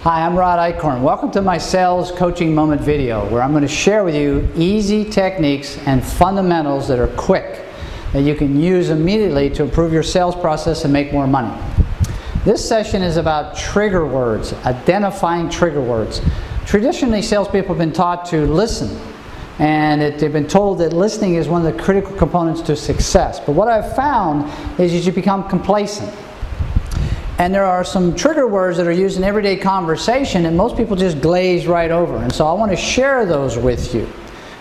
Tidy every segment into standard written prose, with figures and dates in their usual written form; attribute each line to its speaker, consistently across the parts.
Speaker 1: Hi, I'm Rod Eichhorn. Welcome to my Sales Coaching Moment video, where I'm going to share with you easy techniques and fundamentals that are quick, that you can use immediately to improve your sales process and make more money. This session is about trigger words, identifying trigger words. Traditionally, salespeople have been taught to listen, and they've been told that listening is one of the critical components to success. But what I've found is that you become complacent. And there are some trigger words that are used in everyday conversation and most people just glaze right over. And so I want to share those with you,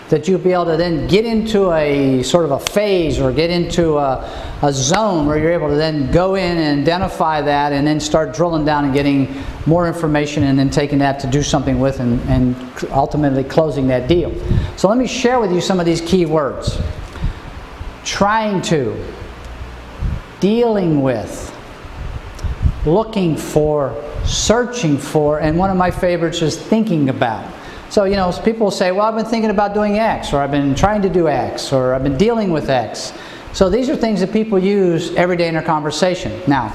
Speaker 1: that you'll be able to then get into a sort of a phase or get into a zone where you're able to then go in and identify that and then start drilling down and getting more information and then taking that to do something with and ultimately closing that deal. So let me share with you some of these key words. Trying to, dealing with, looking for, searching for, and one of my favorites is thinking about. So, you know, people say, well, I've been thinking about doing X, or I've been trying to do X, or I've been dealing with X. So these are things that people use every day in their conversation. Now,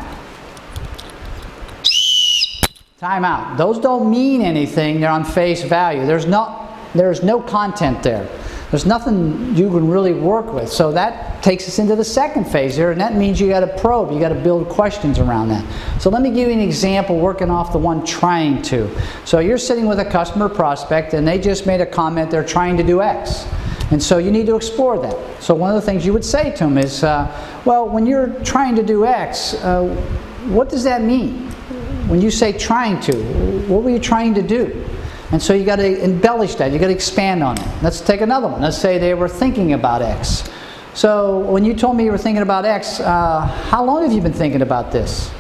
Speaker 1: time out. Those don't mean anything. They're on face value. There's no content there. There's nothing you can really work with. So that takes us into the second phase here, and that means you got to probe. You got to build questions around that. So let me give you an example working off the one trying to. So you're sitting with a customer prospect and they just made a comment they're trying to do X. And so you need to explore that. So one of the things you would say to them is, well, when you're trying to do X, what does that mean? When you say trying to, what were you trying to do? And so you got to embellish that. You got to expand on it. Let's take another one. Let's say they were thinking about X. So when you told me you were thinking about X, how long have you been thinking about this?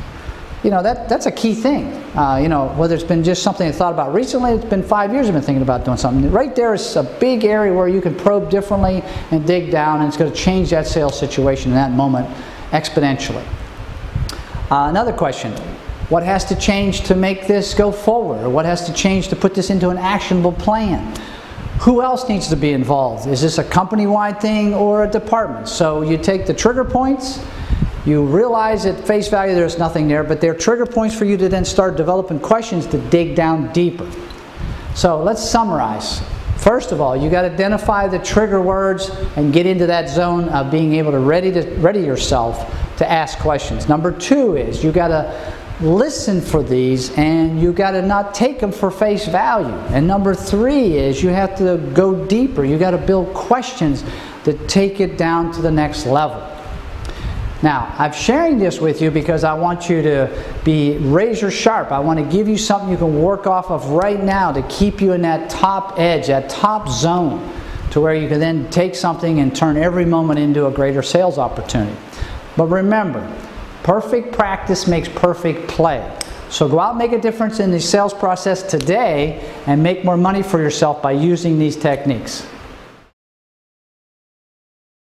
Speaker 1: You know, that's a key thing. You know, whether it's been just something I thought about recently, it's been 5 years I've been thinking about doing something. Right there is a big area where you can probe differently and dig down, and it's going to change that sales situation in that moment exponentially. Another question. What has to change to make this go forward? Or what has to change to put this into an actionable plan? Who else needs to be involved? Is this a company-wide thing or a department? So you take the trigger points, you realize at face value there's nothing there, but they're trigger points for you to then start developing questions to dig down deeper. So let's summarize. First of all, you got to identify the trigger words and get into that zone of being able to ready yourself to ask questions. Number two is you got to listen for these, and you got to not take them for face value. And number three is you have to go deeper. You got to build questions that take it down to the next level. Now, I'm sharing this with you because I want you to be razor sharp. I want to give you something you can work off of right now to keep you in that top edge, that top zone, to where you can then take something and turn every moment into a greater sales opportunity. But remember, perfect practice makes perfect play. So go out and make a difference in the sales process today and make more money for yourself by using these techniques.